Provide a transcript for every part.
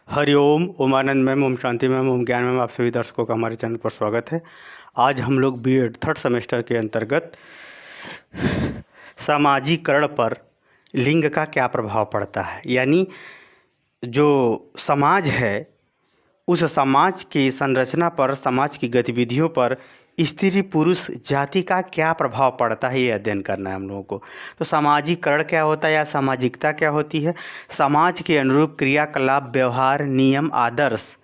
Hariom, Omanand ma'am, Om Shanti ma'am, ओम ज्ञान ma'am, आप सभी दर्शकों का हमारे चैनल पर स्वागत है। आज हम लोग बीएड थर्ड सेमेस्टर के अंतर्गत सामाजिकरण पर लिंग का क्या प्रभाव पड़ता है, यानी जो समाज है उस समाज की संरचना पर, समाज की गतिविधियों पर स्त्री पुरुष जाति का क्या प्रभाव पड़ता है, ये अध्ययन करना है हम लोगों को। तो सामाजिकरण क्या होता है या सामाजिकता क्या होती है? समाज के अनुरूप क्रियाकलाप, व्यवहार, नियम, आदर्श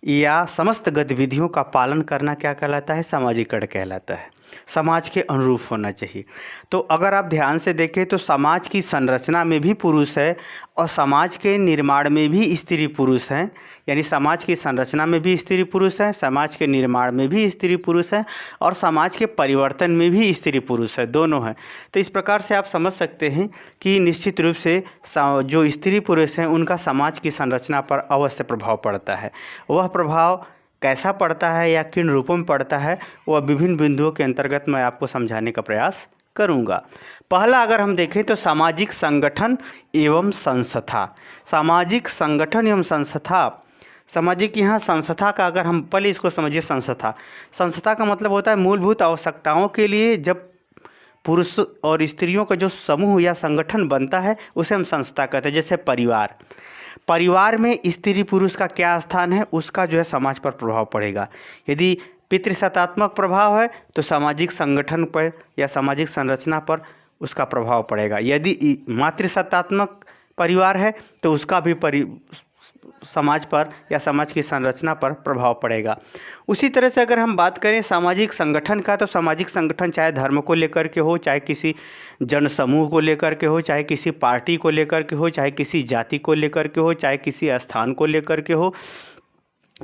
या समस्त गतिविधियों का पालन करना क्या कहलाता है? सामाजिकरण कहलाता है। समाज के अनुरूप होना चाहिए। तो अगर आप ध्यान से देखें तो समाज की संरचना में भी पुरुष है और समाज के निर्माण में भी स्त्री पुरुष हैं, यानी समाज की संरचना में भी स्त्री पुरुष हैं, समाज के निर्माण में भी स्त्री पुरुष हैं और समाज के परिवर्तन में भी स्त्री पुरुष है, दोनों हैं। तो इस प्रकार से आप समझ सकते हैं कि निश्चित रूप से जो स्त्री पुरुष हैं उनका समाज की संरचना पर अवश्य प्रभाव पड़ता है। वह प्रभाव कैसा पड़ता है या किन रूपों में पड़ता है, वह विभिन्न बिंदुओं के अंतर्गत मैं आपको समझाने का प्रयास करूंगा। पहला अगर हम देखें तो सामाजिक संगठन एवं संस्था। सामाजिक संगठन एवं संस्था, सामाजिक यहाँ संस्था का अगर हम पहले इसको समझिए। संस्था का मतलब होता है मूलभूत आवश्यकताओं के लिए जब पुरुष और स्त्रियों का जो समूह या संगठन बनता है उसे हम संस्था कहते हैं। जैसे परिवार में स्त्री पुरुष का क्या स्थान है, उसका जो है समाज पर प्रभाव पड़ेगा। यदि पितृसत्तात्मक प्रभाव है तो सामाजिक संगठन पर या सामाजिक संरचना पर उसका प्रभाव पड़ेगा। यदि मातृसत्तात्मक परिवार है तो उसका भी समाज पर या समाज की संरचना पर प्रभाव पड़ेगा। उसी तरह से अगर हम बात करें सामाजिक संगठन का, तो सामाजिक संगठन चाहे धर्म को लेकर के हो, चाहे किसी जन समूह को लेकर के हो, चाहे किसी पार्टी को लेकर के हो, चाहे किसी जाति को लेकर के हो, चाहे किसी स्थान को लेकर के हो,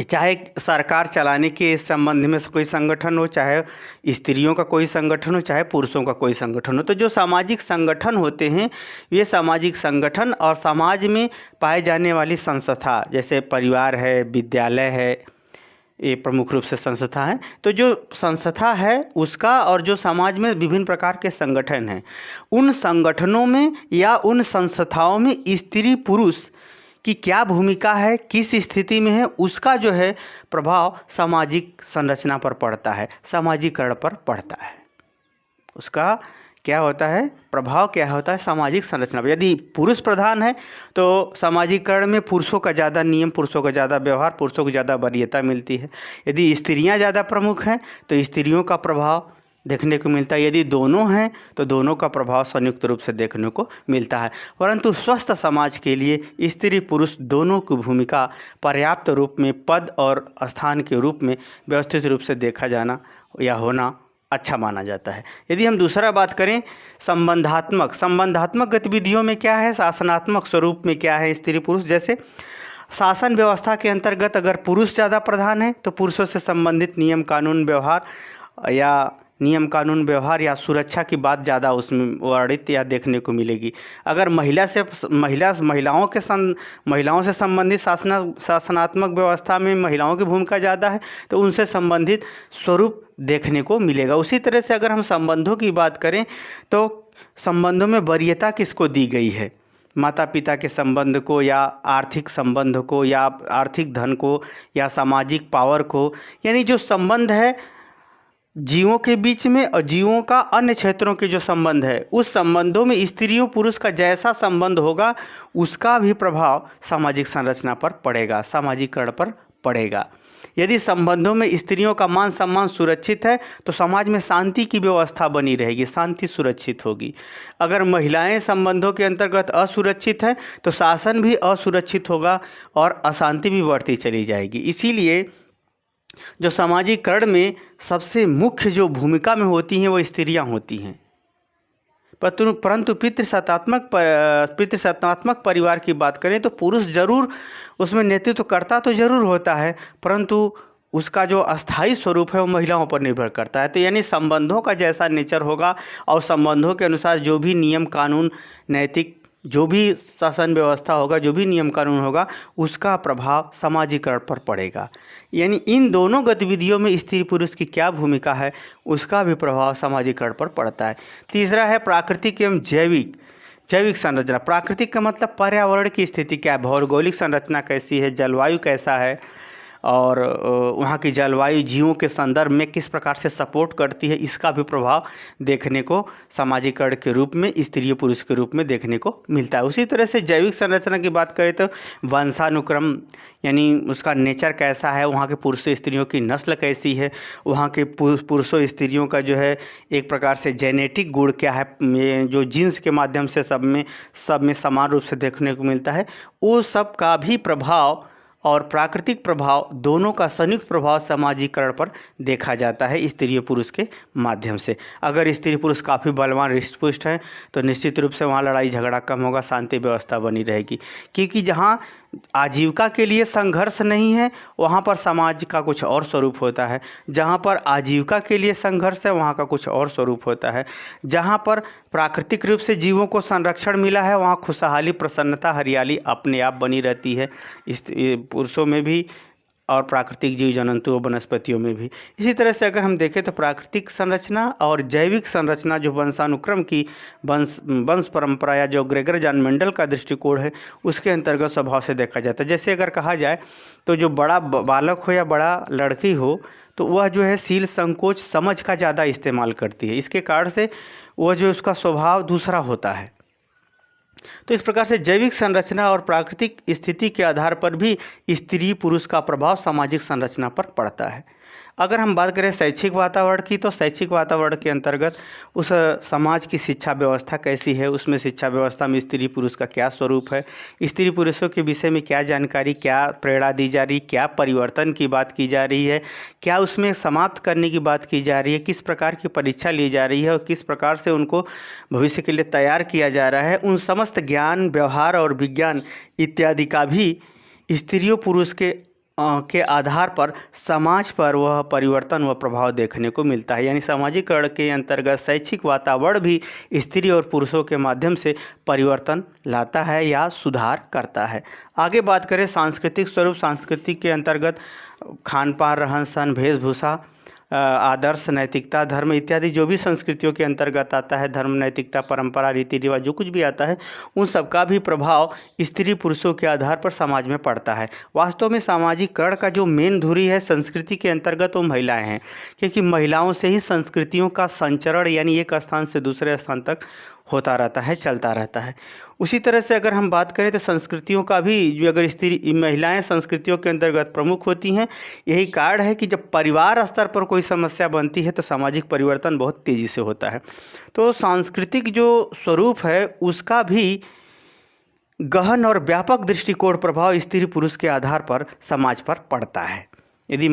चाहे सरकार चलाने के संबंध में कोई संगठन हो, चाहे स्त्रियों का कोई संगठन हो, चाहे पुरुषों का कोई संगठन हो। तो जो सामाजिक संगठन होते हैं ये सामाजिक संगठन और समाज में पाए जाने वाली संस्था, जैसे परिवार है, विद्यालय है, ये प्रमुख रूप से संस्था है। तो जो संस्था है उसका और जो समाज में विभिन्न प्रकार के संगठन हैं, उन संगठनों में या उन संस्थाओं में स्त्री पुरुष कि क्या भूमिका है, किस स्थिति में है, उसका जो है प्रभाव सामाजिक संरचना पर पड़ता है, सामाजिकरण पर पड़ता है। उसका क्या होता है, प्रभाव क्या होता है सामाजिक संरचना पर। यदि पुरुष प्रधान है तो सामाजिकरण में पुरुषों का ज़्यादा नियम, पुरुषों का ज़्यादा व्यवहार, पुरुषों को ज़्यादा वरीयता मिलती है। यदि स्त्रियां ज़्यादा प्रमुख हैं तो स्त्रियों का प्रभाव देखने को मिलता है। यदि दोनों हैं तो दोनों का प्रभाव संयुक्त रूप से देखने को मिलता है। परंतु स्वस्थ समाज के लिए स्त्री पुरुष दोनों की भूमिका पर्याप्त रूप में पद और स्थान के रूप में व्यवस्थित रूप से देखा जाना या होना अच्छा माना जाता है। यदि हम दूसरा बात करें संबंधात्मक गतिविधियों में क्या है, शासनात्मक स्वरूप में क्या है स्त्री पुरुष। जैसे शासन व्यवस्था के अंतर्गत अगर पुरुष ज़्यादा प्रधान है तो पुरुषों से संबंधित नियम कानून व्यवहार या सुरक्षा की बात ज़्यादा उसमें वर्णित या देखने को मिलेगी। अगर महिलाओं से संबंधित शासनात्मक व्यवस्था में महिलाओं की भूमिका ज़्यादा है तो उनसे संबंधित स्वरूप देखने को मिलेगा। उसी तरह से अगर हम संबंधों की बात करें तो संबंधों में वरीयता किसको दी गई है, माता पिता के संबंध को या आर्थिक संबंध को या आर्थिक धन को या सामाजिक पावर को, यानी जो संबंध है जीवों के बीच में और जीवों का अन्य क्षेत्रों के जो संबंध है उस संबंधों में स्त्रियों पुरुष का जैसा संबंध होगा उसका भी प्रभाव सामाजिक संरचना पर पड़ेगा, सामाजिकरण पर पड़ेगा। यदि संबंधों में स्त्रियों का मान सम्मान सुरक्षित है तो समाज में शांति की व्यवस्था बनी रहेगी, शांति सुरक्षित होगी। अगर महिलाएं संबंधों के अंतर्गत असुरक्षित हैं तो शासन भी असुरक्षित होगा और अशांति भी बढ़ती चली जाएगी। इसीलिए जो सामाजिकरण में सबसे मुख्य जो भूमिका में होती हैं वो स्त्रियां होती हैं। परंतु पितृसत्तात्मक परिवार की बात करें तो पुरुष जरूर उसमें नेतृत्व करता तो जरूर होता है, परंतु उसका जो अस्थायी स्वरूप है वो महिलाओं पर निर्भर करता है। तो यानी संबंधों का जैसा नेचर होगा और संबंधों के अनुसार जो भी नियम कानून, नैतिक जो भी शासन व्यवस्था होगा, जो भी नियम कानून होगा, उसका प्रभाव सामाजिकरण पर पड़ेगा। यानी इन दोनों गतिविधियों में स्त्री पुरुष की क्या भूमिका है उसका भी प्रभाव सामाजिकरण पर पड़ता है। तीसरा है प्राकृतिक एवं जैविक। जैविक संरचना, प्राकृतिक का मतलब पर्यावरण की स्थिति क्या है, भौगोलिक संरचना कैसी है, जलवायु कैसा है, और वहाँ की जलवायु जीवों के संदर्भ में किस प्रकार से सपोर्ट करती है, इसका भी प्रभाव देखने को सामाजिकरण के रूप में स्त्री पुरुष के रूप में देखने को मिलता है। उसी तरह से जैविक संरचना की बात करें तो वंशानुक्रम, यानी उसका नेचर कैसा है, वहाँ के पुरुषों स्त्रियों की नस्ल कैसी है, वहाँ के पुरुषों स्त्रियों का जो है एक प्रकार से जेनेटिक गुण क्या है, ये जो जीन्स के माध्यम से सब में समान रूप से देखने को मिलता है, वो सब का भी प्रभाव और प्राकृतिक प्रभाव दोनों का संयुक्त प्रभाव सामाजिकरण पर देखा जाता है स्त्री और पुरुष के माध्यम से। अगर स्त्री पुरुष काफ़ी बलवान हृष्ट-पुष्ट हैं तो निश्चित रूप से वहाँ लड़ाई झगड़ा कम होगा, शांति व्यवस्था बनी रहेगी, क्योंकि जहाँ आजीविका के लिए संघर्ष नहीं है वहाँ पर समाज का कुछ और स्वरूप होता है, जहाँ पर आजीविका के लिए संघर्ष है वहाँ का कुछ और स्वरूप होता है, जहाँ पर प्राकृतिक रूप से जीवों को संरक्षण मिला है वहाँ खुशहाली, प्रसन्नता, हरियाली अपने आप बनी रहती है, इस पुरुषों में भी और प्राकृतिक जीव जंतुओं वनस्पतियों में भी। इसी तरह से अगर हम देखें तो प्राकृतिक संरचना और जैविक संरचना जो वंशानुक्रम की वंश परंपरा या जो ग्रेगर जॉन मेंडल का दृष्टिकोण है उसके अंतर्गत स्वभाव से देखा जाता है। जैसे अगर कहा जाए तो जो बड़ा बालक हो या बड़ा लड़की हो तो वह जो है शील, संकोच, समझ का ज़्यादा इस्तेमाल करती है, इसके कारण से वह जो उसका स्वभाव दूसरा होता है। तो इस प्रकार से जैविक संरचना और प्राकृतिक स्थिति के आधार पर भी स्त्री पुरुष का प्रभाव सामाजिक संरचना पर पड़ता है। अगर हम बात करें शैक्षिक वातावरण की तो शैक्षिक वातावरण के अंतर्गत उस समाज की शिक्षा व्यवस्था कैसी है, उसमें शिक्षा व्यवस्था में स्त्री पुरुष का क्या स्वरूप है, स्त्री पुरुषों के विषय में क्या जानकारी, क्या प्रेरणा दी जा रही, क्या परिवर्तन की बात की जा रही है, क्या उसमें समाप्त करने की बात की जा रही है, किस प्रकार की परीक्षा ली जा रही है और किस प्रकार से उनको भविष्य के लिए तैयार किया जा रहा है, उन समस्त ज्ञान, व्यवहार और विज्ञान इत्यादि का भी स्त्रियों पुरुष के आधार पर समाज पर वह परिवर्तन व प्रभाव देखने को मिलता है। यानी सामाजिकरण के अंतर्गत शैक्षिक वातावरण भी स्त्री और पुरुषों के माध्यम से परिवर्तन लाता है या सुधार करता है। आगे बात करें सांस्कृतिक स्वरूप, सांस्कृतिक के अंतर्गत खान पान, रहन सहन, वेशभूषा, आदर्श, नैतिकता, धर्म इत्यादि जो भी संस्कृतियों के अंतर्गत आता है, धर्म, नैतिकता, परंपरा, रीति रिवाज जो कुछ भी आता है उन सब का भी प्रभाव स्त्री पुरुषों के आधार पर समाज में पड़ता है। वास्तव में सामाजिकरण का जो मेन धुरी है संस्कृति के अंतर्गत वो महिलाएं हैं, क्योंकि महिलाओं से ही संस्कृतियों का संचरण यानी एक स्थान से दूसरे स्थान तक होता रहता है, चलता रहता है। उसी तरह से अगर हम बात करें तो संस्कृतियों का भी जो अगर स्त्री महिलाएं संस्कृतियों के अंतर्गत प्रमुख होती हैं, यही कारण है कि जब परिवार स्तर पर कोई समस्या बनती है तो सामाजिक परिवर्तन बहुत तेज़ी से होता है। तो सांस्कृतिक जो स्वरूप है उसका भी गहन और व्यापक दृष्टिकोण प्रभाव स्त्री पुरुष के आधार पर समाज पर पड़ता है। यदि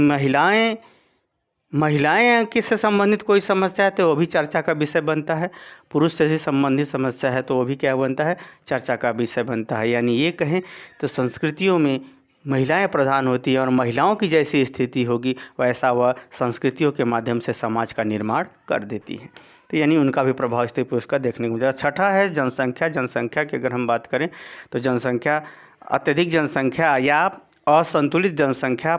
महिलाएं किससे संबंधित कोई समस्या है तो वो भी चर्चा का विषय बनता है, पुरुष से संबंधित समस्या है तो वो भी क्या बनता है, चर्चा का विषय बनता है। यानी ये कहें तो संस्कृतियों में महिलाएं प्रधान होती हैं और महिलाओं की जैसी स्थिति होगी वैसा वह संस्कृतियों के माध्यम से समाज का निर्माण कर देती हैं। तो यानी उनका भी प्रभाव स्त्री पुरुष का देखने को मिलता है। छठा है जनसंख्या। जनसंख्या की अगर हम बात करें तो जनसंख्या, अत्यधिक जनसंख्या या असंतुलित जनसंख्या,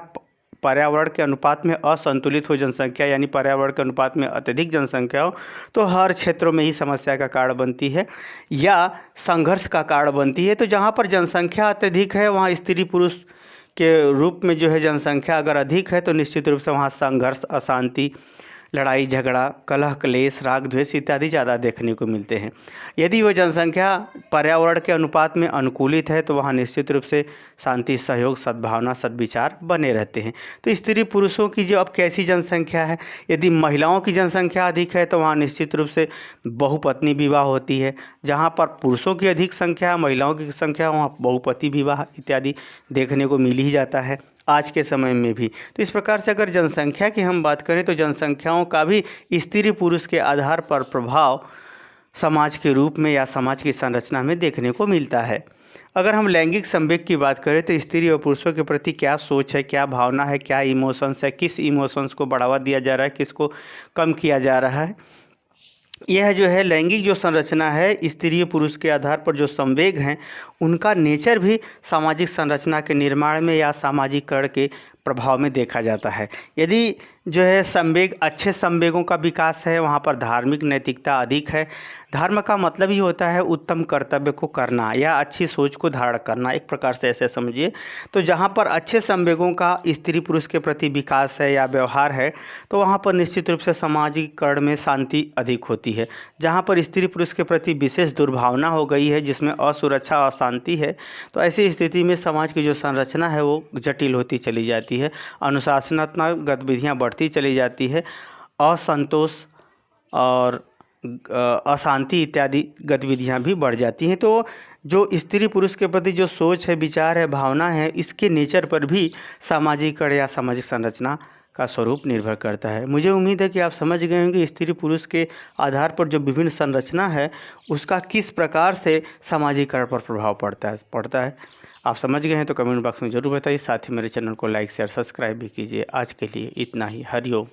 पर्यावरण के अनुपात में असंतुलित हो जनसंख्या यानी पर्यावरण के अनुपात में अत्यधिक जनसंख्या हो तो हर क्षेत्रों में ही समस्या का कारण बनती है या संघर्ष का कारण बनती है। तो जहाँ पर जनसंख्या अत्यधिक है वहाँ स्त्री पुरुष के रूप में जो है जनसंख्या अगर अधिक है तो निश्चित रूप से वहाँ संघर्ष, अशांति, लड़ाई झगड़ा, कलह क्लेश, राग द्वेष इत्यादि ज़्यादा देखने को मिलते हैं। यदि वह जनसंख्या पर्यावरण के अनुपात में अनुकूलित है तो वहाँ निश्चित रूप से शांति, सहयोग, सद्भावना, सद्विचार बने रहते हैं। तो स्त्री पुरुषों की जो अब कैसी जनसंख्या है, यदि महिलाओं की जनसंख्या अधिक है तो वहाँ निश्चित रूप से बहुपत्नी विवाह होती है। जहाँ पर पुरुषों की अधिक संख्या, महिलाओं की संख्या, वहाँ बहुपति विवाह इत्यादि देखने को मिल ही जाता है आज के समय में भी। तो इस प्रकार से अगर जनसंख्या की हम बात करें तो जनसंख्याओं का भी स्त्री पुरुष के आधार पर प्रभाव समाज के रूप में या समाज की संरचना में देखने को मिलता है। अगर हम लैंगिक संवेग की बात करें तो स्त्री और पुरुषों के प्रति क्या सोच है, क्या भावना है, क्या इमोशंस है, किस इमोशंस को बढ़ावा दिया जा रहा है, किसको कम किया जा रहा है, यह जो है लैंगिक जो संरचना है स्त्री पुरुष के आधार पर जो संवेग हैं उनका नेचर भी सामाजिक संरचना के निर्माण में या सामाजिकरण के प्रभाव में देखा जाता है। यदि जो है संवेग, अच्छे संवेगों का विकास है, वहाँ पर धार्मिक नैतिकता अधिक है। धर्म का मतलब ही होता है उत्तम कर्तव्य को करना या अच्छी सोच को धारण करना, एक प्रकार से ऐसे समझिए। तो जहाँ पर अच्छे संवेगों का स्त्री पुरुष के प्रति विकास है या व्यवहार है, तो वहाँ पर निश्चित रूप से सामाजिकरण में शांति अधिक होती है। जहाँ पर स्त्री पुरुष के प्रति विशेष दुर्भावना हो गई है, जिसमें असुरक्षा अशांति है, तो ऐसी स्थिति में समाज की जो संरचना है वो जटिल होती चली जाती है, अनुशासनात्मक गतिविधियाँ बढ़ती चली जाती है, असंतोष और अशांति इत्यादि गतिविधियां भी बढ़ जाती हैं। तो जो स्त्री पुरुष के प्रति जो सोच है, विचार है, भावना है, इसके नेचर पर भी सामाजिकरण या सामाजिक संरचना का स्वरूप निर्भर करता है। मुझे उम्मीद है कि आप समझ गए होंगे स्त्री पुरुष के आधार पर जो विभिन्न संरचना है उसका किस प्रकार से सामाजिकरण पर प्रभाव पड़ता है। आप समझ गए हैं तो कमेंट बॉक्स में ज़रूर बताइए। साथ ही मेरे चैनल को लाइक शेयर सब्सक्राइब भी कीजिए। आज के लिए इतना ही। हरिओम।